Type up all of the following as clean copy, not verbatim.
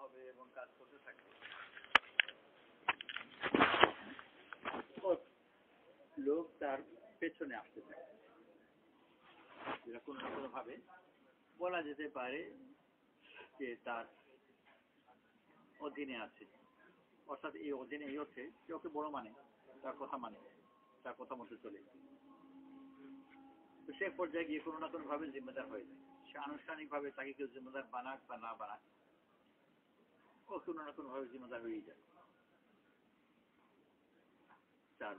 হবে এবং কাজ করতে থাকবে। লোক তার পেছনে আসতে থাকে, যেটা কোনো না কোনো ভাবে বলা যেতে পারে যে তার অধীনে আছে, অর্থাৎ এই অধীনে এই অর্থে যে ওকে বড় মানে, তার কথা মানে, তার কথা মতো চলে। তো সে পর্যায়ে গিয়ে কোনো না কোনো ভাবে জিম্মেদার হয়ে যায়। সে আনুষ্ঠানিকভাবে তাকে কেউ জিম্মেদার বানাক বা না বানাক, ও কোনো না কোনো ভাবে জিম্মেদার হয়েই যায়। তার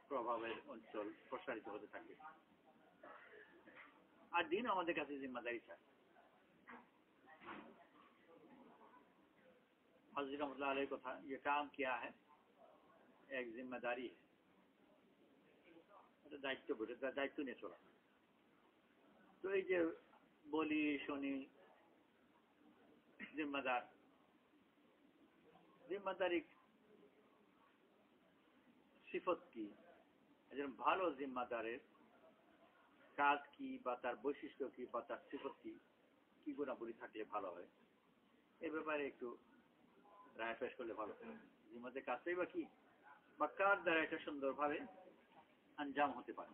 প্রভাবের অঞ্চল প্রসারিত হতে থাকবে। আর দিন আমাদের কাছে জিম্মেদারি চায়। हज़रत रहमतुल्लाह अलैह को था, ये काम क्या है, एक जिम्मेदारी है, দায়িত্ব বলে দায়িত্ব নিয়ে চলা। তো এই যে বলি শুনি জিম্মেদারি সিফত কি, একজন ভালো জিম্মেদারের কাজ কি বা তার বৈশিষ্ট্য কি বা তার সিফত কি, কি গুণাবলী থাকলে ভালো হয়, এ ব্যাপারে একটু রায় পেশ করলে ভালো। জিম্মেদারের কাজটাই বা কি, বা কার দ্বারা এটা সুন্দরভাবে আঞ্জাম হতে পারে।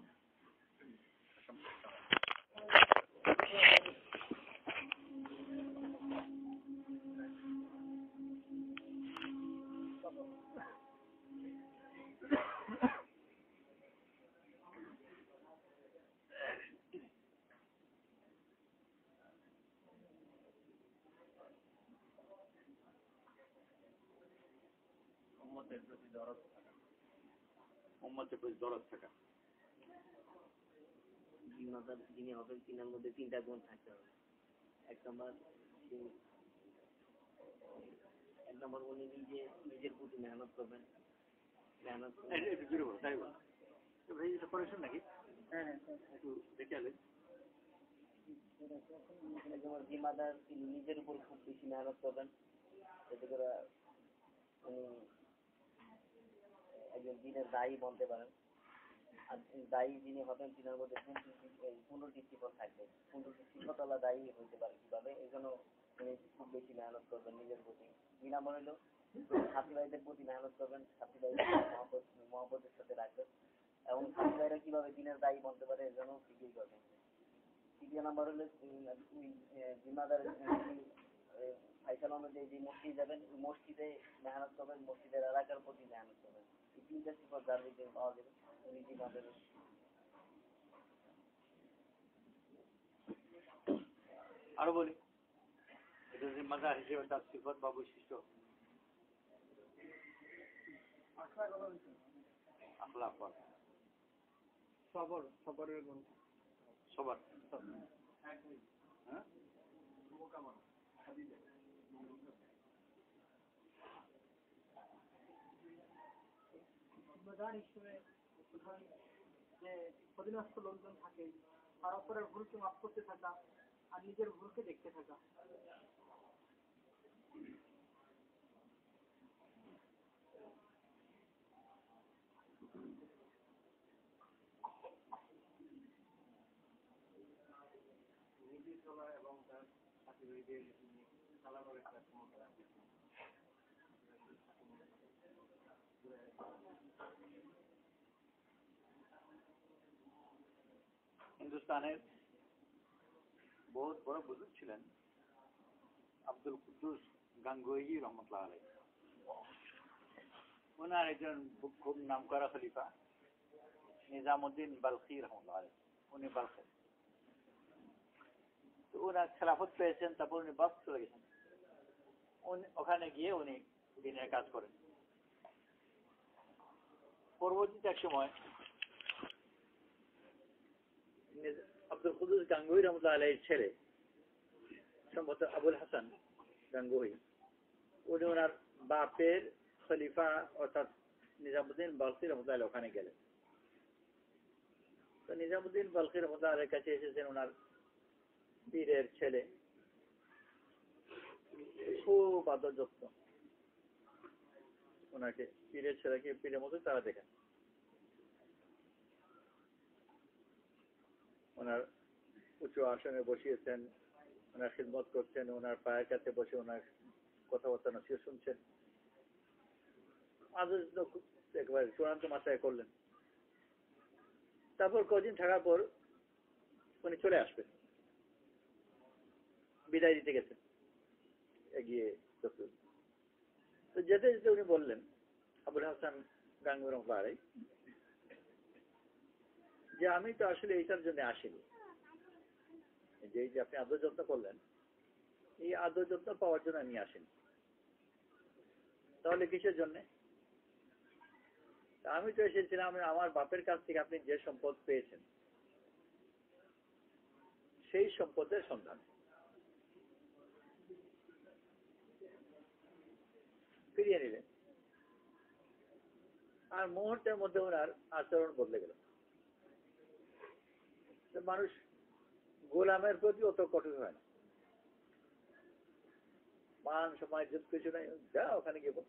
উম্মতের প্রতি দরদ থাকা। জিম্মাদার যিনি হবেন তিনার মধ্যে তিনটা গুণ থাকতে হবে। এক নম্বর উনি নিজের প্রতি মেহনত করবেন। নাকি জিম্মাদার তিনি নিজের উপর খুব বেশি মেহনত করবেন, যাতে করে উনি একজন দিনের দায়ী বলতে পারেন। আর দায়ী যিনি হবেন তিনার মধ্যে 15টি সিফত থাকবে। 15টি সিফতওয়ালা দায়ী হইতে পারে কিভাবে, এই জন্য তিনি খুব বেশি মেহনত করবেন নিজের প্রতি। 2 নম্বর হলো সাথী ভাইদের প্রতি মেহনত করবেন, সাথী ভাইদের মহব্বতের সাথে রাখবেন এবং সাথী ভাইরা কিভাবে দিনের দায়ী বলতে পারে এর জন্য ফিকির করবেন। 3 নম্বর হলো জিম্মাদার ফাইসাল অনুযায়ী যে মসজিদ যাবেন, মসজিদে মেহনত করবেন, মসজিদের এলাকার প্রতি মেহনত করবেন। এই 3টা সিফত যার দিকে পাওয়া যাবে উনি জিম্মাদার। আরো বলি, এটা জিম্মাদার হিসেবে তার সিফত বা বৈশিষ্ট্য সবরের গুণ। সবার হিসেবে যে অধীনস্থ লোকজন থাকে তার উপরের ভুলকে মাফ করতে থাকা আর নিজের ভুলকে দেখতে থাকা। এবং তার সাথী ভাইদের চালানোর একটা ক্ষমতা। হিন্দুস্তানের বহুত বড় বুজুর্গ ছিলেন আব্দুল কুদ্দুস গাঙ্গুহি রহমতুল্লাহ আলাইহি। ওনার একজন খুব নামকরা খলিফা নিজামুদ্দিন বালখি রহমতুল্লাহ আলাইহি, উনি বালখে। তো ওনার খেলাফত পেয়েছেন, তারপর উনি বাস চলে গেছেন। ওখানে গিয়ে উনি দিনের কাজ করেন। পরবর্তীতে এক সময় আব্দুল কুদ্দুস গাঙ্গুহি রহমতুল্লাহ আলাইহির ছেলে সম্ভবত আবুল হাসান গাঙ্গুহি, উনি ওনার বাপের খলিফা অর্থাৎ নিজামুদ্দিন বালখি রহমতুল্লাহ আলাইহি ওখানে গেলেন। তো নিজামুদ্দিন বালখি রহমতুল্লাহ আলাইহির কাছে এসেছেন ওনার পীরের ছেলে, খুব আদর যত্ন ওনাকে, পীরের ছেলেকে পীরের মতো তারা দেখেন। ওনার উঁচু আসনে বসিয়েছেন, ওনার খিদমত করছেন, ওনার পায়ের কাছে বসে ওনার কথাবার্তা নসিহত শুনছেন, আদর একেবারে চূড়ান্ত মাত্রায় করলেন। তারপর কদিন থাকার পর উনি চলে আসবেন, বিদায় দিতে গেছেন এগিয়ে। তো যেতে যেতে উনি বললেন, আবুল হাসান গাঙ্গুর রহমাতুল্লাহ যে আমি তো আসলে এইটার জন্য আসিনি, যে আপনি আদর যত্ন করলেন, এই আদর যত্ন পাওয়ার জন্য আমি আসিনি, তাহলে কিসের জন্য? আমি তো এসেছিলাম আমার বাপের কাছ থেকে আপনি যে সম্পদ পেয়েছেন সেই সম্পদের সন্ধান। ফিরিয়ে নিলেন, আর মুহূর্তের মধ্যে ওনার আচরণ বদলে গেল। মানুষ গোলামের প্রতি অত কঠোর হয় না, মান সময় যুদ্ধ কিছু নাই, যা ওখানে গিয়ে বস,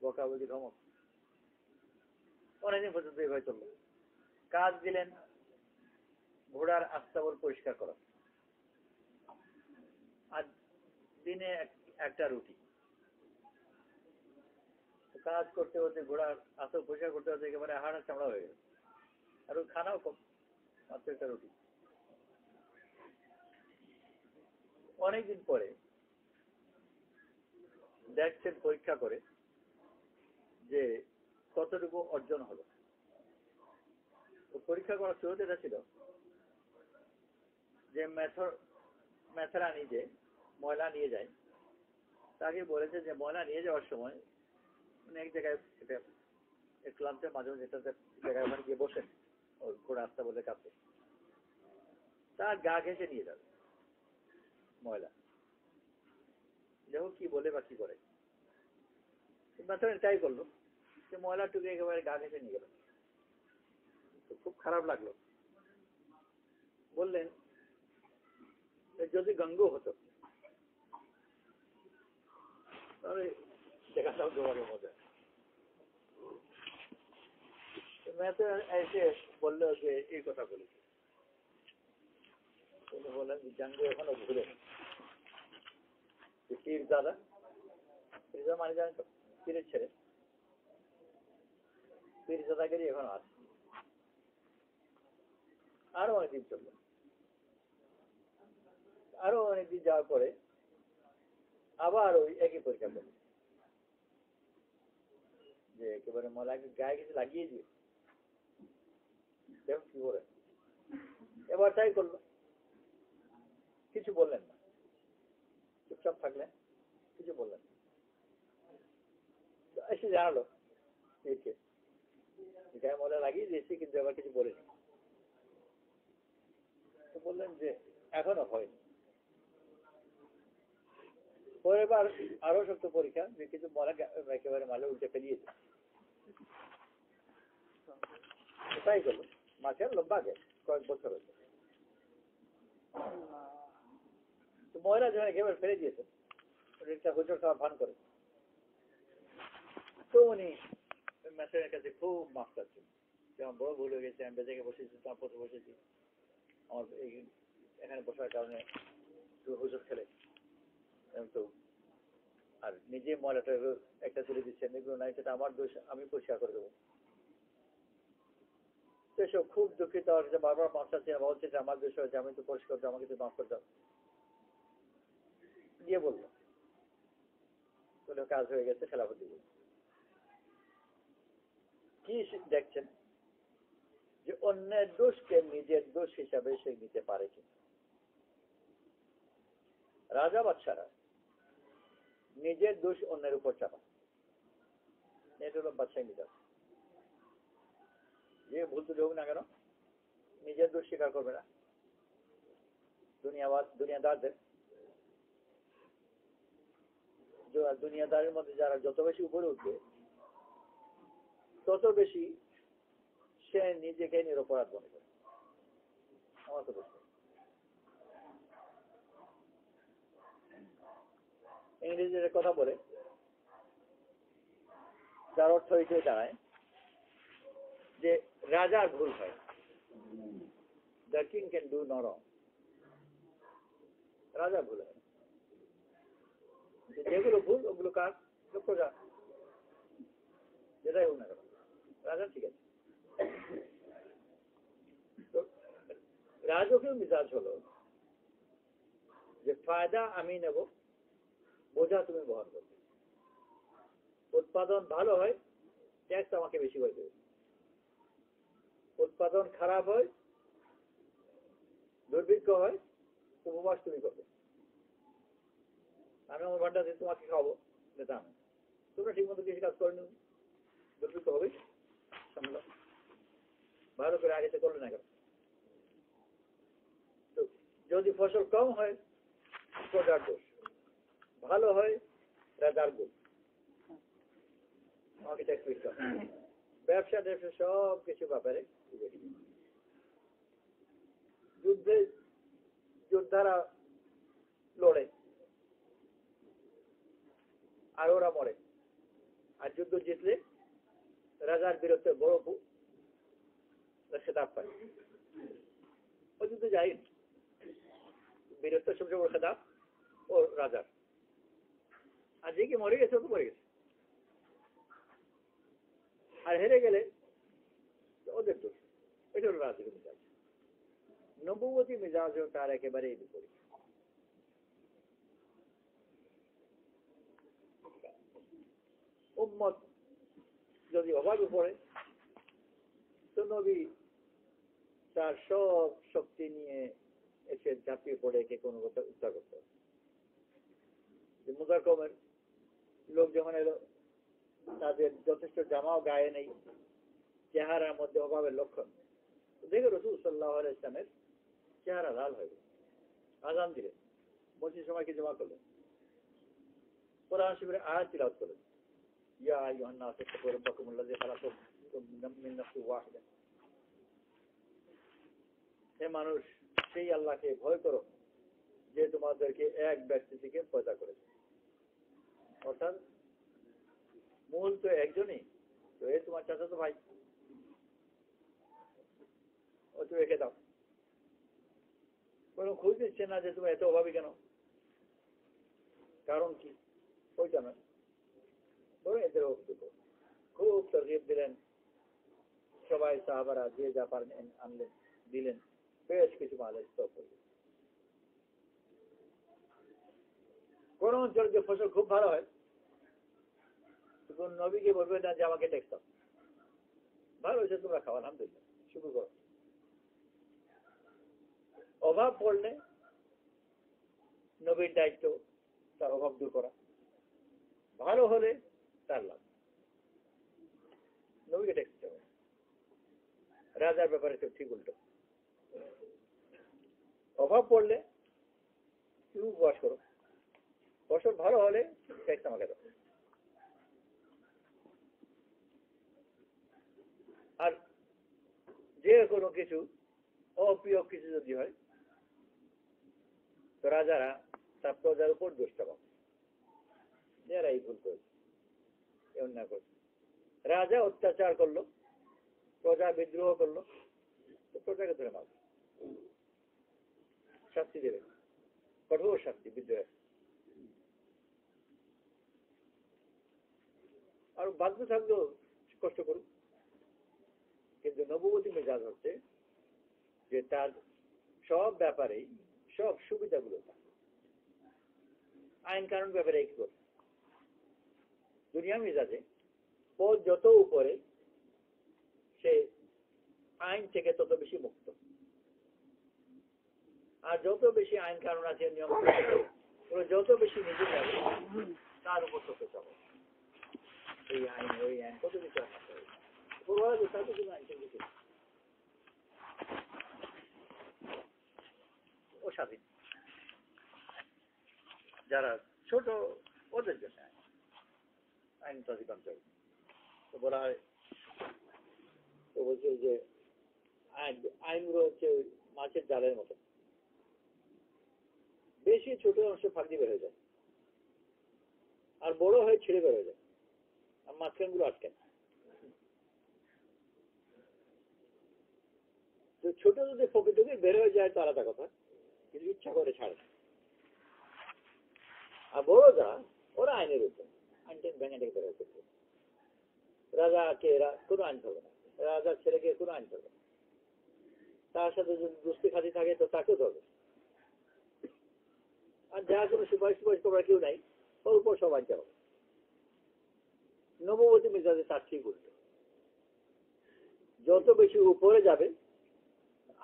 বকাবকি ধমক। অনেকদিন পর্যন্ত এইভাবে চলল। কাজ দিলেন ঘোড়ার আস্তাবল পরিষ্কার করা, আর দিনে একটা রুটি। কাজ করতে হতে ঘোড়ার আসল পরিষ্কার করতে হতে একেবারে হাড় চামড়া হয়ে গেল, আর খানাও কম, মাত্র একটা রুটি। অনেকদিন পরে দেখছেন পরীক্ষা করে যে কতটুকু অর্জন হলো। পরীক্ষা করার শুরুতে এটা ছিল যে মেথরানি যে ময়লা নিয়ে যায়, তাকে বলেছে যে ময়লা নিয়ে যাওয়ার সময় এক জায়গায় ক্লান্তের মাঝে যেটা জায়গায় ওখানে গিয়ে বসেন ওই ঘোড়া রাস্তা বলে কাছে, তার গা ঘেঁষে নিয়ে যাবে ময়লা। দেখো কি বলে বা কি করে, তাই করলো, সে ময়লা টুকে একেবারে গা ঘেঁষে নিয়ে গেল। খুব খারাপ লাগলো। বললেন যদি গঙ্গু হতো তাহলে দেখাটাও জোগাড়ের মজা। মেয়েতে এসে বললো যে এই কথা বলেছি। উনি বললেন জাঙ্গু এখনো ভুলে পীর দাদা, পীর মানে জানেন তো, পীরের ছেলে, পীর দাদাগিরি এখনো আছে। আরো অনেকদিন চলল। আরো অনেকদিন যাওয়ার পরে আবার ওই একই পরীক্ষা করল যে একেবারে মলাকে গায়ে কিছু লাগিয়ে দিয়ে দেখুন কি করে। এবার তাই করলো, কিছু বললেন না, চুপচাপ থাকলেন, কিছু বললেন না। এসে জানালো পীরকে গায়ে মলা লাগিয়ে দিয়েছি, কিন্তু এবার কিছু বলেনি। তো বললেন যে এখনো হয়নি। পরের বার আরো শক্ত পরীক্ষা, যে কিছু মলা একেবারে মালে উল্টে ফেলিয়েছে। তাই করলো, মাসের লম্বা আগে কয়েক বছর হয়েছে। তো ময়লা যখন একেবারে ফেলে দিয়েছে, একটা হুজুর খাওয়া ভান করে, তো উনি মেসের কাছে খুব মাফ চাচ্ছেন যে আমার বড় ভুল হয়ে গেছে, আমি বেঁচে বসেছি, তোমার পথে বসেছি, আমার এখানে বসার কারণে হুজুর খেলে তো, আর নিজে ময়লাটা একটা তুলে দিচ্ছেন, এগুলো নাই, সেটা আমার দোষ, আমি পরিষ্কার করে দেবো। সেসব খুব দুঃখিত, বারবার মাফ চাচ্ছি, বলছে যে আমার দোষ হয়েছে, আমি তো পরিষ্কার করতে, আমাকে তো মাফ করে দাও। দিয়ে বললো কাজ হয়ে গেছে, খেলাফতি বলল। কি দেখছেন যে অন্যের দোষকে নিজের দোষ হিসাবে সে নিতে পারে কি? রাজা বাদশারা নিজের দোষ অন্যের উপর চাপা, এটা হলো বাদশাহী নিতে। যে ভুল তো হোক না কেন নিজের দোষ স্বীকার করবে না। দুনিয়াদারদের দুনিয়াদারের মধ্যে যারা যত বেশি উপরে উঠবে তত বেশি সে নিজেকে নিরপরাধ মনে করে। আমার তো বুঝতে ইংরেজিতে কথা বলে যার অর্থ হিসেবে দাঁড়ায় যে রাজার ভুল হয়, the king can do no wrong, রাজা ভুল হয় না। যেগুলো ভুল ওগুলো কার? প্রজা, যেটাই হোক না কেন রাজা ঠিক আছে। তো রাজকীয় মিজাজ হলো যে ফায়দা আমি নেব, বোঝা তুমি বহন করবে। উৎপাদন ভালো হয়, ট্যাক্স আমাকে বেশি করে দেবে। উৎপাদন খারাপ হয়, দুর্ভিক্ষ হয়, উপবাস তুমি করবে। আমি আমার ঘন্টা দিয়ে তোমাকে খাওয়াবো, এটা আমি। তোমরা ঠিক মতো কৃষি কাজ করে নি, দুর্ভিক্ষ হবে, ভালো করে আগে করলে না কেন? তো যদি ফসল কম হয় প্রজার দোষ, ভালো হয় রাজার দোষ। আমাকে ট্যাক্স দিতে হবে। ব্যবসা ট্যাবসা সব কিছু ব্যাপারে যুদ্ধে যোদ্ধারা লড়ে আর ওরা মরে, আর যুদ্ধ জিতলে রাজার বিরুদ্ধে বড় খেতাব পায়। ও যুদ্ধে যায়নি, বীরত্ব সবচেয়ে বড় খেতাব ও রাজার। আর যে কি মরে গেছে ও তো মরে গেছে, আর হেরে গেলে ওদের দোষ। এটা হলো রাজনীতি মিজাজ। নবুয়তি মিজাজও তার একেবারেই বিপরীত। উম্মত যদি অভাবে পড়ে তো নবী তার সব শক্তি নিয়ে এসে ঝাঁপিয়ে পড়ে কে কোনো কথা উদ্ধার করতে হবে। মুজার কমের লোক যখন এলো, তাদের যথেষ্ট জামাও গায়ে নেই, চেহারার মধ্যে অভাবের লক্ষণ। দেখে রাসূল সাল্লাল্লাহু আলাইহি ওয়াসাল্লামের চেহারা লাল হয়ে গেল। আযান দিলেন, মসজিদ সময়কে জমা করলেন, কোরআন শরীফের আয়াত তিলাওয়াত করলেন, ইয়া আইয়ুহান নাস ইত্তাকু রাব্বাকুমুল্লাযী খালাকাকুম মিন নাফসিন ওয়াহিদা। হে মানুষ, সেই আল্লাহকে ভয় করো যে তোমাদেরকে এক ব্যক্তি থেকে পয়দা করেছে। অর্থাৎ মূল তো একজনই, তো এই তোমার চাচাতো ভাই, ও তো রেখে দাও। কোনো খোঁজ নিচ্ছে না যে তুমি এত অভাবী কেন, কারণ কি, ওইটা না। ধরো এদের খুব তরগিব দিলেন, সবাই সাহাবারা যে যা পারেন আনলেন, দিলেন, বেশ কিছু মাল স্টক করলেন। কোন অঞ্চলে যে ফসল খুব ভালো হয়, কোন নবীকে বলবে না যে আমাকে ট্যাক্স দাও, ভালো হয়েছে তোমরা খাওয়া, আলহামদুলিল্লাহ, শুরু করো। অভাব পড়লে নবীর দায়িত্ব তার অভাব দূর করা, ভালো হলে তার লাভ, নবীকে ট্যাক্স দিতে হবে। রাজার ব্যাপারে তো ঠিক উল্টো, অভাব পড়লে তুমি উপবাস করো, ফসল ভালো হলে ট্যাক্স আমাকে দাও। আর যে কোনো কিছু অপ্রিয় কিছু যদি হয় তো রাজারা তার প্রজার উপর দোষটা পাবে, যারা এই ভুল করেছে, অন্যায় করছে। রাজা অত্যাচার করলো, প্রজা বিদ্রোহ করলো, তো প্রজাকে ধরে মারবে, শাস্তি দেবে, কঠোর শাস্তি বিদ্রোহের। আর বাধ্য থাকলেও কষ্ট করুক। কিন্তু নবুয়তি মেজাজ হচ্ছে যে তার সব ব্যাপারেই সব সুবিধাগুলো থাকে, আইন কানুন ব্যাপারে কি করে দুনিয়া মেজাজে পথ যত উপরে সে আইন থেকে তত বেশি মুক্ত। আর যত বেশি আইন কানুন আছে, নিয়ম যত বেশি নিজে যাবে তার উপর তত চাবে। এই আইন ওই আইন কত কিছু ও স্বাধীন। যারা ছোট ওদের জন্য আইন অধিকার চলবে। তো বলা হয়, তো বলছে যে আইনগুলো হচ্ছে মাছের জালের মতো, বেশি ছোট অংশ ফাঁকি বের হয়ে যায়, আর বড় হয়ে ছিঁড়ে বের হয়ে যায়, আর মাঝখানগুলো আটকায়। তো ছোট যদি ফকিটুকি বের হয়ে যায় তো আলাদা কথা, কিন্তু ইচ্ছা করে ছাড়ে না। আর বড় যারা ওরা আইনের উপর আইন টাইন ভেঙে ডেকে বেরোয় করবে। রাজাকে এরা কোনো আইন ধরবে না, রাজার ছেলেকে কোনো আইন ধরবে না, তার সাথে যদি দুষ্টি খাতি থাকে তো তাকেও ধরবে। আর যারা কোনো সুপারিশ করার কেউ নাই ওর উপর সব আইন চালাবে। নববতী মেজাজে তার ঠিক উল্টো, যত বেশি উপরে যাবে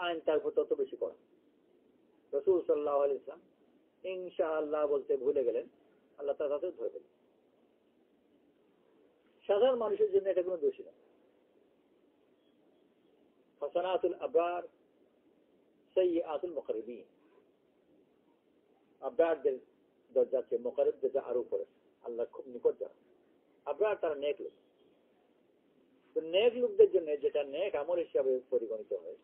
আইন তার উপর তত বেশি করা। রাসূল সাল্লাল্লাহু আলাইহি ওয়াসাল্লাম ইনশাআল্লাহ বলতে ভুলে গেলেন, আল্লাহ তার হাতে ধরে ফেলেন। সাধারণ মানুষের জন্য এটা কোনো দোষী না। হাসানাতুল আবরার সাইয়্যাতুল মুকাররাবিন, আবরারদের দরজা চেয়ে মুকাররবদের যা আরো উপরে, আল্লাহ খুব নিকট যারা আবরার তারা নেক লোক। তো নেক লোকদের জন্য যেটা নেক আমল হিসাবে পরিগণিত হয়,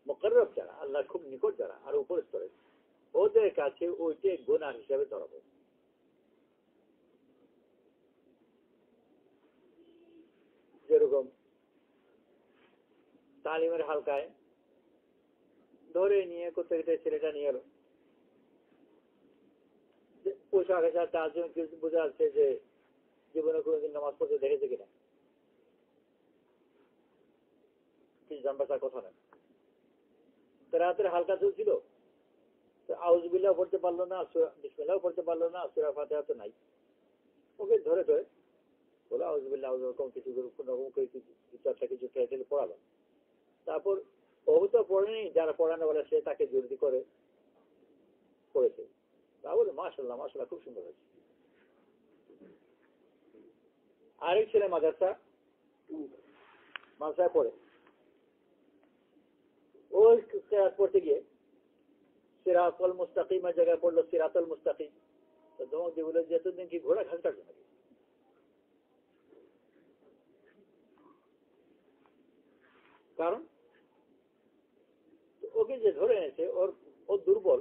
মুকাররব যারা আল্লাহ খুব নিকট যারা আরো উপরে স্তরে, ওদের কাছে ওইটাই গুনাহ হিসাবে ধরা হয়। যেরকম তালিমের হালকায় ধরে নিয়ে কোথায় ছেলেটা নিয়ে এলো, পোশাক আশাক তার জন্য কিছু বোঝা যাচ্ছে যে জীবনে কোনোদিন নামাজ পড়তে দেখেছে কিনা, কিছু জানবার তার কথা নয়। রাতের হালকা চলছিল, আউযুবিল্লাহ পড়তে পারলো না, বিসমিল্লাহ পড়তে পারলো না, সূরা ফাতিহা তো নাই। ওকে ধরে বলো আউযুবিল্লাহ ওরকম কিছু কিছু খেয়ে পড়ালো। তারপর ও তো পড়েনি, যারা পড়ানো বলে সে তাকে জলদি করে পড়েছে। তা বলে মাশাআল্লাহ মাশাআল্লাহ খুব সুন্দর হয়েছে। আরেক ছেলে মাদ্রাসায় পড়ে, ওই কিরাত পড়তে গিয়ে সিরাতুল মুস্তাকিমের জায়গায় পড়লো সিরাতুল মুস্তাকিম। তো ধমক দিয়ে বলে যে এতদিন কি ঘোড়া ঘাস কাটবে নাকি? কারণ ওকে যে ধরে এনেছে ওর দুর্বল,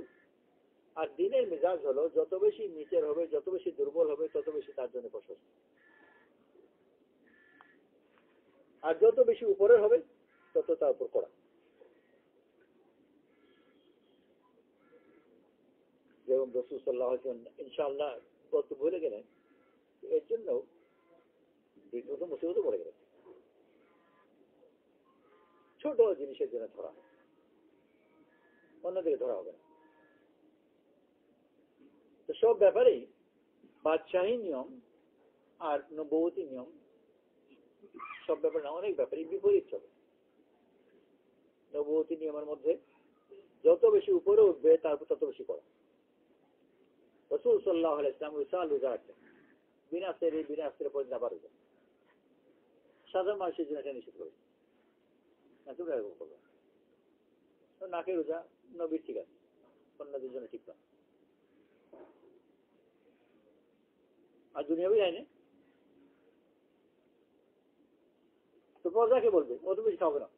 আর দিনের মেজাজ হলো যত বেশি নিচের হবে, যত বেশি দুর্বল হবে, তত বেশি তার জন্য প্রশস্ত, আর যত বেশি উপরের হবে তত তার উপর করা। যেমন রাসূল সাল্লাল্লাহু আলাইহি ওয়াসাল্লাম ইনশাআল্লাহ কত ভুলে গেলেন, এর জন্য বিগত মুসিবত পড়ে গেলেন। ছোট জিনিসের জন্য ধরা, অন্যদিকে ধরা হবে না। তো সব ব্যাপারেই বাদশাহী নিয়ম আর নবুয়তি নিয়ম সব ব্যাপারে না, অনেক ব্যাপারে বিপরীত চলে। নবুয়তি নিয়মের মধ্যে যত বেশি উপরে উঠবে তারপর তত বেশি করা। রাসূল সাল্লাল্লাহু আলাইহি ওয়াসাল্লাম বিশাল রোজা রাখতেন, বিনা সেরে পর্যন্ত আবার রোজা। সাধারণ মানুষের জন্য এটা নিষেধ করেছে না, তোমরা এরকম করবে নাকে রোজা নবীর ঠিক আছে, অন্যদের জন্য ঠিক না। আর দুনিয়াবি আইনে তো প্রজাকে বলবে অত বেশি খাবে না,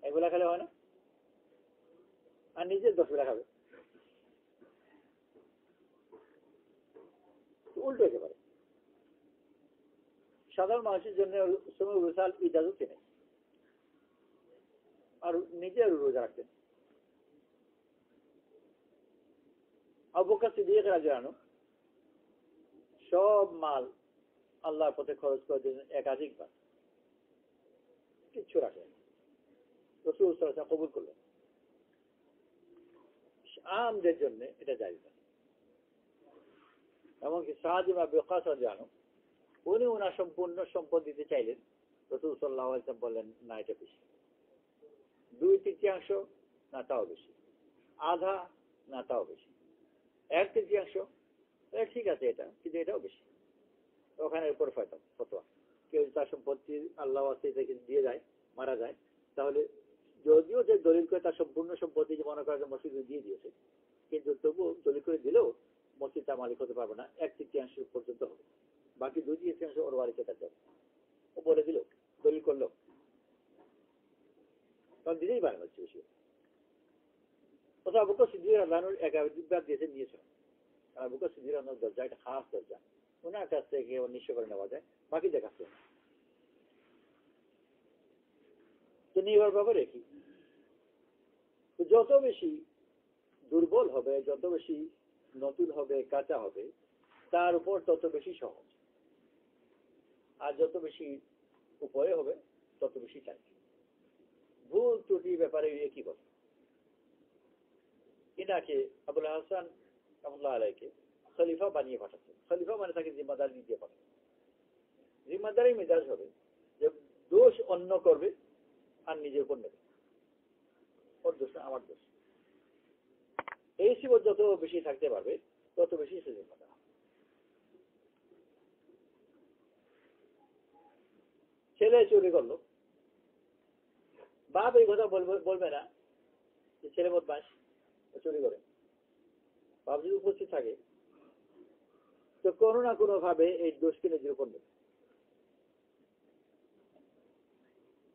একবেলা খেলে হয় না, আর নিজের 10 বেলা খাবে, উল্টো হতে পারে। সাধারণ মানুষের জন্য বিশাল ইজাজত নেই, আর নিজের রোজা রাখতেন। আবু বকর সিদ্দিক রাদিয়াল্লাহু আনহু সব মাল আল্লাহর পথে খরচ করে দিলেন একাধিকবার, কিচ্ছু রাখেন। রাসূল সাল্লাল্লাহু আলাইহি ওয়াসাল্লাম কবুল করলেন। আমদের জন্য এটা জায়েজ না। এমনকি সাদ ইবনে আবি ওয়াক্কাস রাদিয়াল্লাহু আনহু উনি ওনার সম্পূর্ণ সম্পদ দিতে চাইলেন, রাসূল সাল্লাল্লাহু আলাইহি ওয়াসাল্লাম বললেন না, এটা বেশি, 2/3 না তাও বেশি, আধা না তাও বেশি, 1/3 ঠিক আছে এটা, কিন্তু এটাও বেশি। ওখানে উপর ফতোয়া, কেউ তার সম্পত্তি আল্লাহ ওয়াসিতে দিয়ে যায়, মারা যায়, তাহলে যদিও যে দলিল করে তার সম্পূর্ণ সম্পত্তি যে মনে করা মসজিদে দিয়ে দিয়েছে, কিন্তু তবুও দলিল করে দিলেও মসজিদ তার মালিক হতে পারবে না, 1/3 পর্যন্ত হবে, বাকি 2/3 ওর বাড়িতে তার যাবে। ও বলে দিল, দলিল করলো, তখন দিতেই পারে হচ্ছে বেশি। আবু বকর সিদ্দিক রাদিয়াল্লাহু আনহু একাধিকবার দিয়েছে, নিয়েছেন। আবু বকর সিদ্দিক রাদিয়াল্লাহু আনহুর দরজা একটা খাস দরজা, ওনার কাছ থেকে নিঃস্ব করে নেওয়া যায়, বাকি দেখাচ্ছে তো নিয়ে ব্যাপারে কি। যত বেশি দুর্বল হবে, যত বেশি নতুন হবে, কাঁচা হবে, তার উপর তত বেশি সহজ, আর যত বেশি উপরে হবে তত বেশি চাই। ভুল ত্রুটির ব্যাপারে কি বলে? ইনাকে আবুল হাসান রহমতুল্লাহ আলাইকে খলিফা বানিয়ে পাঠাচ্ছে। খলিফা মানে তাকে জিম্মাদারি দিয়ে পাঠাচ্ছে। জিম্মাদারি মেজাজ হবে যে দোষ অন্য করবে আর নিজের উপর নেবে, ওর দোষ না আমার দোষ। এই সিবত যত বেশি থাকতে পারবে তত বেশি সে জিম্মাদার। ছেলে চুরি করলো, বাপ এই কথা বলবে না যে ছেলে বদমাশ চুরি করে। বাপ যদি উপস্থিত থাকে তো কোনো না কোনো ভাবে এই দোষকে নিজের উপর নেবে,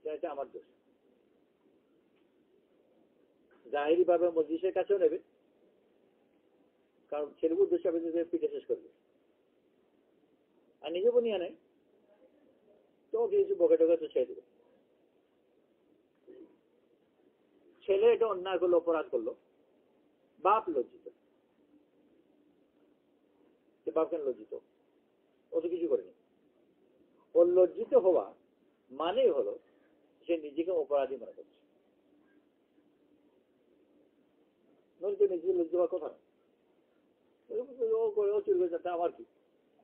এটা আমার দোষ। জাহিরি ভাবে মজলিসের কাছেও নেবে, কারণ ছেলের উদ্দেশ্য হবে যে পিঠে শেষ করবে, আর নিজে বনিয়া নেয় তো কিছু বকে টকে তো ছেড়ে দেবে। ছেলে এটা অন্যায় করলো, অপরাধ করলো, বাপ লজ্জিত। বাপ কেন লজ্জিত? ও তো কিছু করেনি। ওর লজ্জিত হওয়া মানেই হলো সে নিজেকে অপরাধী মনে করছে। নইলে নিজেকে লজ্জিত হওয়ার কথা না। ও করে, ও চুরি করে, আমার কি,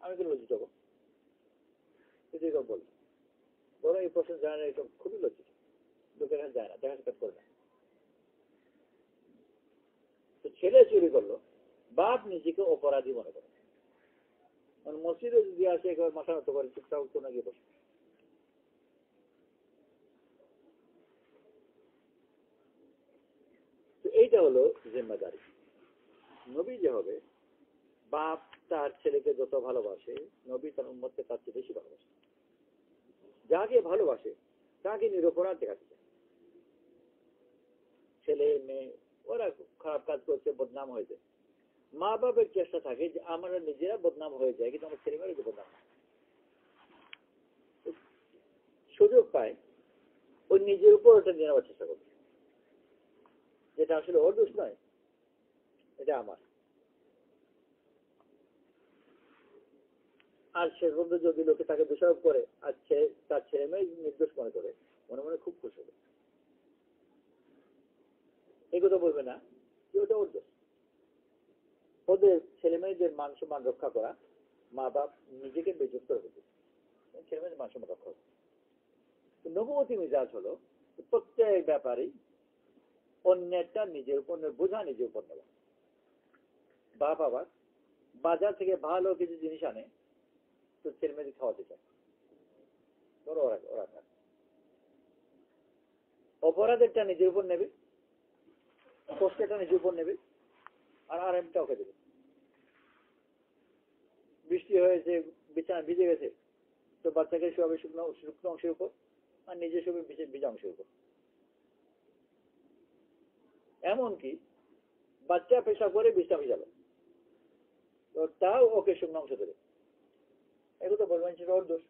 আমি কেন লজ্জিত হবো? বল, ওরা এই প্রশ্ন জানে না, এটা খুবই লজ্জিত, লোকের কাছে যায় না, দেখা সাক্ষাৎ করে না। তো ছেলে চুরি করলো, বাপ নিজেকে অপরাধী মনে করে। মসজিদে যদি আসে একবার মাথা নত করে চুপচাপ উঠতো না গিয়ে বসে। তো এইটা হলো জিম্মাদারি। নবী যে হবে, বাপ তার ছেলেকে যত ভালোবাসে, নবী তার উম্মতকে তার চেয়ে বেশি ভালোবাসে। যাকে ভালোবাসে তাকে নিরপরাধ দেখাতে চায়। ছেলে মেয়ে ওরা খারাপ কাজ করছে, বদনাম হয়েছে, মা বাবার চেষ্টা থাকে যে আমরা নিজেরা বদনাম হয়ে যায়, কিন্তু আমার ছেলে মেয়েরা বদনাম সুযোগ পায়, ওই নিজের উপর ওটা নিয়ে নেওয়ার চেষ্টা করবে, যেটা আসলে ওর দোষ নয়, এটা আমার। আর শেষ পর্যন্ত যদি লোকে তাকে দোষারোপ করে আর তার ছেলে মেয়ে নির্দোষ মনে করে, মনে মনে খুব খুশি হবে। এই কথা বলবে না যে ওটা ওর দোষ। ওদের ছেলে মেয়েদের মান সম্মান রক্ষা করা, মা বাপ নিজেকে বেজত করে দিতে, ছেলে মেয়েদের মান সম্মান রক্ষা করবে। নবুয়তি মিজাজ হলো প্রত্যেক ব্যাপারেই অন্যেরটা নিজের উপর বোঝা, নিজের উপর নেওয়া। বাপ আবার বাজার থেকে ভালো কিছু জিনিস আনে তো ছেলে মেয়েদের খাওয়াতে চায়, ওরা অপরাধেরটা নিজের উপর নেবে, কষ্টটা নিজের উপর নেবে, আর আরামটা ওকে দেবে। বৃষ্টি হয়েছে, বিছানা ভিজে গেছে, তো বাচ্চাকে শোয়াবে শুকনো অংশের উপর, আর নিজে শোবে ভিজা অংশের উপর। এমনকি বাচ্চা পেশাব করে বিছনা ভিজালো, তো তাও ওকে শুকনো অংশ দেবে। এগুলো বলবেন সেটা ওর দোষ,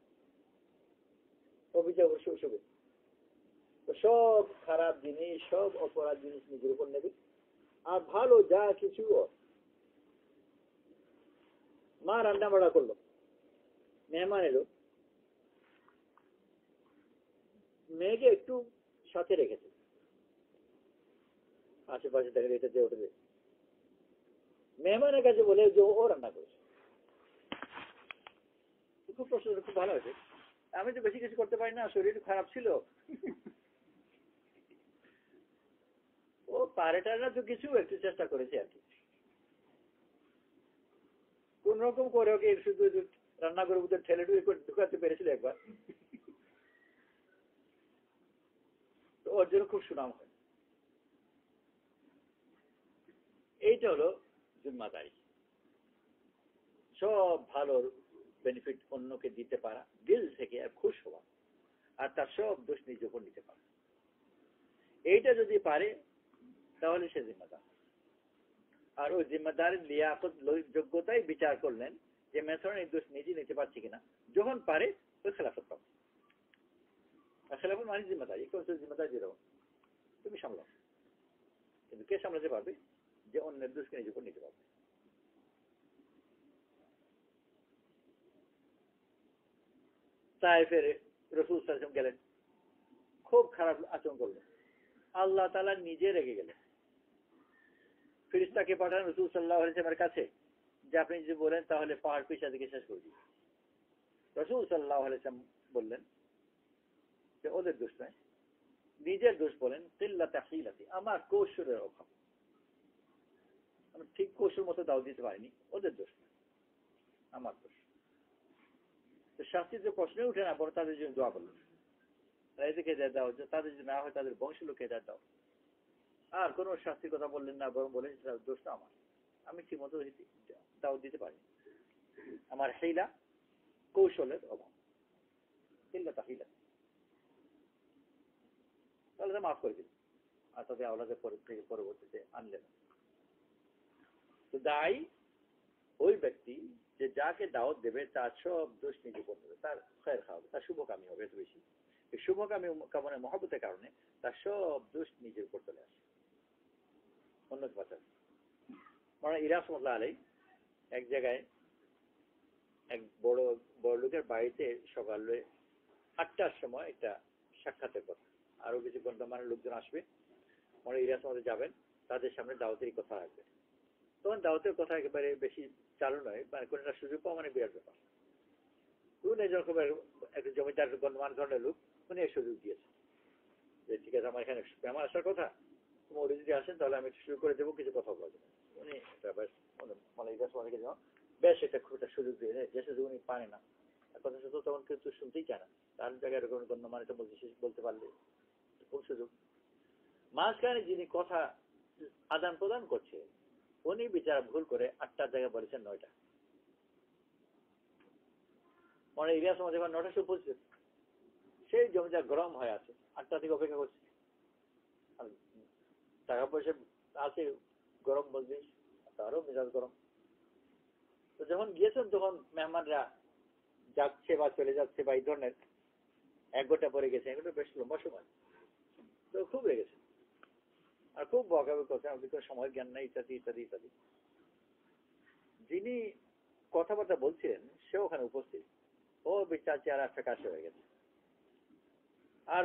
ও ভিজা শুবে। তো সব খারাপ জিনিস, সব অপরাধ জিনিস নিজের উপর নেবে, আর ভালো যা কিছু মা রান্না বাড়া করলো, মেহমান এলো, মেয়েকে একটু সাথে রেখেছে, আশেপাশে দেখে এটা যে ওটা দে, মেহমানের কাছে বলে যে ও রান্না করেছে, খুব প্রশ্ন, খুব ভালো হয়েছে, আমি তো বেশি কিছু করতে পারি না, শরীর খারাপ ছিল, ও পারেটা না তো কিছু একটু চেষ্টা করেছে আর কি, কোন রকম করে ওকে শুধু রান্না করে ভিতরে ঠেলে ঢুকাতে পেরেছিল একবার, তো ওর জন্য খুব সুনাম হয়। এইটা হলো জিম্মাদারি, সব ভালো বেনিফিট অন্যকে দিতে পারা, দিল থেকে আর খুশ হওয়া, আর তার সব দোষ নিজের উপর নিতে পারা। এইটা যদি পারে তাহলে সে জিম্মাদার। আর ওই জিম্মাদারের লিয়াকত যোগ্যতাই বিচার করলেন যে মেথর এই দোষ নিজে নিতে পারছি কিনা, যখন পারে ওই খেলাফত পাবে। আর খেলাফত মানে জিম্মাদারি, জিম্মাদারি দিয়ে দেবো, তুমি সামলাও। কিন্তু কে সামলাতে পারবে? যে অন্যের দোষকে নিজের উপর নিতে পারবে। তায়েফের রাসূল সাল্লাল্লাহু আলাইহি ওয়াসাল্লাম গেলেন, খুব খারাপ আচরণ করলেন, আল্লাহ তাআলা নিজে রেগে গেলেন। ফেরেশতাকে পাঠান রাসূল সাল্লাল্লাহু আলাইহি ওয়াসাল্লামের কাছে যে আপনি যদি বলেন তাহলে পাহাড় পিছলা দিকে শেষ করে দিই। রাসূল সাল্লাল্লাহু আলাইহি ওয়াসাল্লাম বললেন যে ওদের দোষ নয়, নিজের দোষ বলেন, কিল্লাতা হিলাতি, আমার কৌশলের অভাব, আমি ঠিক কৌশল মতো দাও দিতে পারিনি, ওদের দোষ নয়, আমার দোষ। তো শাস্তির যে প্রশ্নই উঠে না, বড় তাদের জন্য দোয়া করলেন, এদেরকে হেদায়েত দাও, তাদের যদি না হয় তাদের বংশের লোককে হেদায়েত দাও। আর কোনো শাস্তির কথা বললেন না, বরং বলেন দোষটা আমার, আমি ঠিক মতো দাও দিতে পারিনি, আমার হিলা কৌশলের অভাব, কিল্লাতা হিলাতি। তাহলে মাফ করে দিলেন আর তাদের আওলাদের থেকে পরবর্তীতে আনলেন। তো দায়ী ওই ব্যক্তি যে যাকে দাওয়াত দেবে তার সব দোষ নিজে করতে হবে, তার খয়ের খাওয়াবে, তার শুভকামী হবে এত বেশি। এই শুভকামী কামনের মহব্বতের কারণে তার সব দোষ নিজের উপর চলে আসে। অন্য কথা মানে ইরাস রাহমাতুল্লাহ আলাইহি এক জায়গায় এক বড় বড় লোকের বাড়িতে সকালে 8টার সময় একটা সাক্ষাতের কথা, আরো কিছু গণ্যমান্য লোকজন আসবে, মানে ইরাস মধ্যে যাবেন, তাদের সামনে দাওয়াতের কথা রাখবে। তখন দাওয়াতের কথা একেবারে বেশি চালু নয়, মানে কোনটা সুযোগ পাওয়া মানে বিরাট ব্যাপার। উনি যখন একটা জমিদার গণ্যমান ধরনের লোক, উনি এই সুযোগ দিয়েছে যে ঠিক আছে আমার এখানে আমার আসার কথা, তুমি যদি আসেন তাহলে আমি শুরু করে দেবো, কিছু কথা বলা যাবে। উনি মানে বেশ এটা খুব একটা সুযোগ দিয়ে দেয়, যে সুযোগ উনি পায় না, কথা শুধু তখন কিন্তু শুনতেই চায় না, তার জায়গায় এরকম গণ্যমান এটা বলতে পারলে খুব সুযোগ। মাঝখানে যিনি কথা আদান প্রদান করছে উনি বিচার ভুল করে 8টার জায়গায় বলেছেন 9টা। মানে ইলিয়াস আমাদের এবার 9টার সময় পৌঁছে, সেই জমিদার গরম হয়ে আছে, 8টা থেকে অপেক্ষা করছে, টাকা পয়সা আছে, গরম বলছিস, তারও মেজাজ গরম। তো যখন গিয়েছেন তখন মেহমানরা যাচ্ছে বা চলে যাচ্ছে বা এই ধরনের 1 ঘন্টা পরে গেছে, এগুলো বেশ লম্বা সময়, তো খুব রেগেছে আর খুব বকাবকি করছে, আমাদের কোনো সময়ের জ্ঞান নাই, ইত্যাদি ইত্যাদি ইত্যাদি। যিনি কথাবার্তা বলছিলেন সে ওখানে উপস্থিত, ও বিচার চেহারা একটা কাছে হয়ে গেছে। আর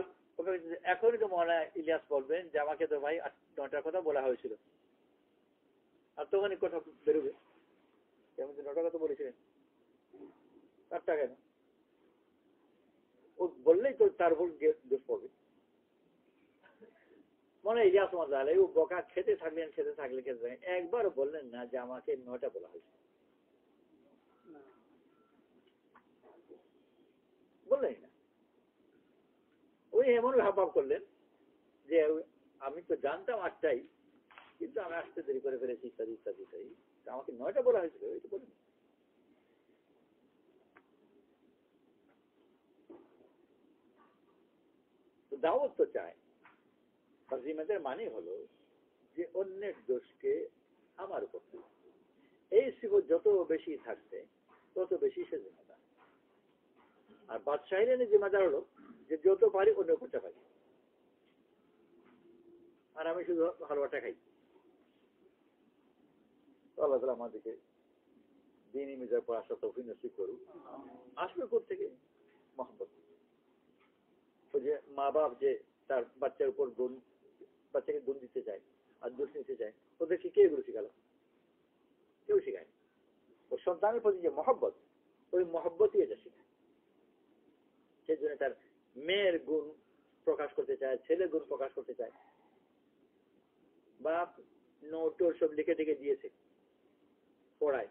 এখনই তো মনে হয় ইলিয়াস বলবেন যে আমাকে তো ভাই 9টার কথা বলা হয়েছিল, আর তখনই কথা বেরোবে যেমন 9টার কথা বলেছিলেন, 8টা কেন? ও বললেই তো তার ভুল দোষ পড়বে। মনে হয় ইলিয়াস মজালে ও বকা খেতে থাকলেন, একবার বললেন না যে আমাকে 9টা বলা হয়েছে, বললেন না। ওই এমন ভাব করলেন যে আমি তো জানতাম 8টাই, কিন্তু আমি আসতে দেরি করে ফেলেছি, ইত্যাদি ইত্যাদি ইত্যাদি, আমাকে 9টা বলা হয়েছিল, এটা বলেন। তো দাওয়াত তো চায়, ফাজিমাতের মানে হলো যে অন্যের দোষকে আমার উপর, এই সিফত যত বেশি থাকবে তত বেশি সে জিম্মাদার। আর বাদশাহীর জিম্মাদার হলো যে যত পারি অন্য উপর চাপাই, আর আমি শুধু হালুয়াটা খাই। আল্লাহ তাআলা আমাদেরকে দ্বীনি মিজার পর আসা তৌফিক নসিব করুক। আসবে কোত্থেকে? মহব্বত। তো যে মা বাপ যে তার বাচ্চার উপর বাচ্চাকে গুণ দিতে চায় আর দোষ নিতে চায়, ওদেরকে কে এগুলো শিখালো? কেউ শিখায়। ও সন্তানের প্রতি যে মহব্বত, ওই মহব্বতই এটা শিখায়। সেই জন্য তার মেয়ের গুণ প্রকাশ করতে চায়, ছেলের গুণ প্রকাশ করতে চায়। বাপ নোট সব লিখে টিকে দিয়েছে, পড়ায়,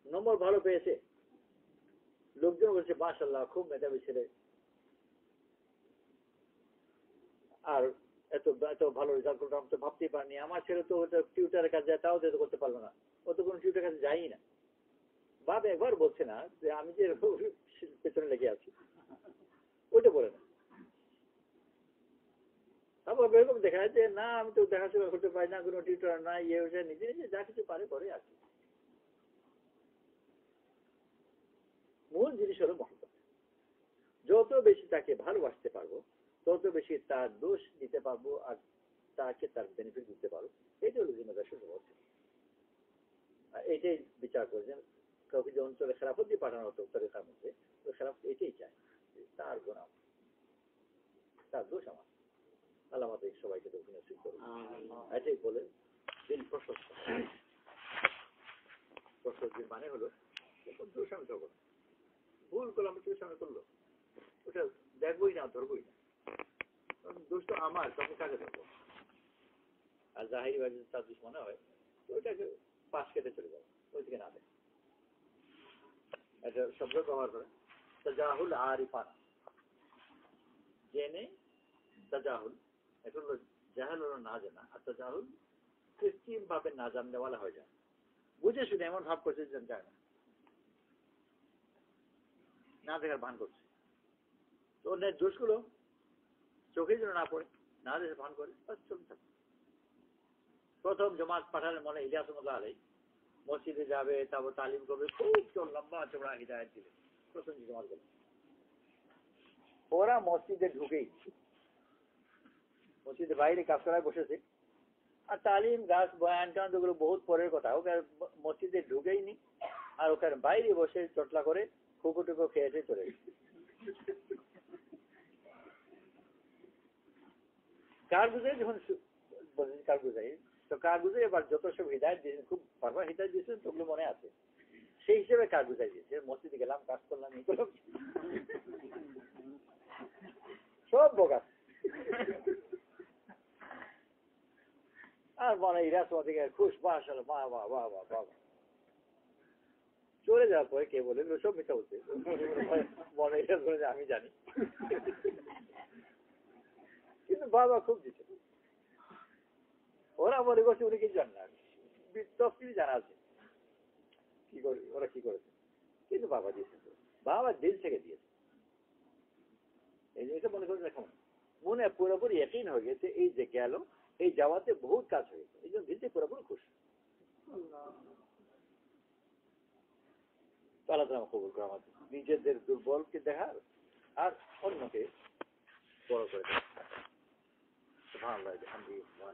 নম্বর ভালো পেয়েছে, লোকজন বলছে মাশাআল্লাহ খুব মেধাবী ছেলে, আর এত এত ভালো রেজাল্ট করলাম, আমি তো ভাবতেই পারিনি। আমার ছেলে তো টিউটারের কাছে যায়, তাও তো করতে পারলো না, ও তো কোনো টিউটারের কাছে যাই না। বাপ একবার বলছে না যে আমি যে পেছনে লেগে আছি, ওইটা বলে না। তারপর এরকম দেখা যায় যে না আমি তো দেখাশোনা করতে পারি না, কোনো টিউটার না, ইয়ে হয়েছে, নিজে নিজে যা কিছু পারে করে আছে। মূল জিনিস হলো মহব্বত। যত বেশি তাকে ভালোবাসতে পারবো তত বেশি তার দোষ দিতে পারবো আর তাকে তার বেনিফিট দিতে পারো, এটা হলো জিম্মাদার শুধু হচ্ছে। এটাই বিচার করেছেন কাউকে যে অঞ্চলে খেলাফত দিয়ে পাঠানো হতো তরিকার মধ্যে, ওই খেলাফত এটাই চায়, তার গুনাহ, তার দোষ আমার, আল্লাহ আমাদের সবাইকে দোষ নসিব করুন। এটাই বলে দিন প্রশস্ত। প্রশস্তির মানে হলো দোষ আমি ধরবো না, ভুল করলাম দোষ আমি করলো, ওটা দেখবোই না, ধরবোই না, দোষ তো আমার, তখন কাকে ধরবো? আর জাহিরি ভাই যদি তার দোষ মনে হয় তো ওইটাকে পাশ কেটে চলে যাবে, ওই দিকে না দেয়। একটা শব্দ ব্যবহার করে তাজাহুল আরিফানা, জেনে তাজাহুল, এটা হলো জাহেল হলো না জানা, আর তাজাহুল কৃত্রিম ভাবে না জাননেওয়ালা হয়ে যায়, বুঝে শুনে এমন ভাব করছে যে যায় না, না দেখার ভান করছে। তো অন্যের দোষগুলো চোখেই যেন না পড়ে, না দেখে ভান করে, চলতে থাকে। প্রথম জমাত পাঠালেন মনে ইলিয়াস আলাই, মসজিদে যাবে, তারপর তালিম করবে, খুব লম্বা চোড়া হিদায়ত দিলে প্রথম জমাত গেল। ওরা মসজিদে ঢুকেই, মসজিদের বাইরে কাফেলায় বসেছে, আর তালিম গাছ বয়ান টান ওগুলো বহুত পরের কথা, ওকে মসজিদে ঢুকেই নি, আর ওখানে বাইরে বসে চটলা করে খুকু টুকু খেয়েছে চলে গেছে। কার বুঝাই যখন কার বুঝাই, তো কার বুঝাই এবার যত সব হৃদায়ত দিয়েছেন, খুব বারবার হৃদায়ত দিয়েছেন, তোগুলো মনে আছে, সেই হিসেবে কার বুঝাই দিয়েছে, মসজিদে গেলাম, কাজ করলাম, এই করলাম, সব বোকা। আর মনে ইরাস থেকে খুশ, মাশাআল্লাহ, মা বাবা বাবা বাবা, চলে যাওয়ার পরে কে বলে সব মিথ্যা বলছে, মনে ইরাস বলে আমি জানি, কিন্তু বাবা খুব দিচ্ছে। ওরা মনে করছে উনি কিছু জান না, তফসিল জানা আছে কি করে ওরা কি করেছে, কিন্তু বাবা দিয়েছে, বাবা দিল থেকে দিয়েছে। এই জিনিসটা মনে করে দেখো, মনে পুরোপুরি একই হয়ে গেছে, এই যে গেল, এই যাওয়াতে বহুত কাজ হয়ে গেছে, এই জন্য দিলতে পুরোপুরি খুশি। আল্লাহ তাআলা কবুল করে আমাদের, নিজেদের দুর্বলকে দেখার আর অন্যকে বড় করে দেখা। সুবহানাল্লাহ, আলহামদুলিল্লাহ।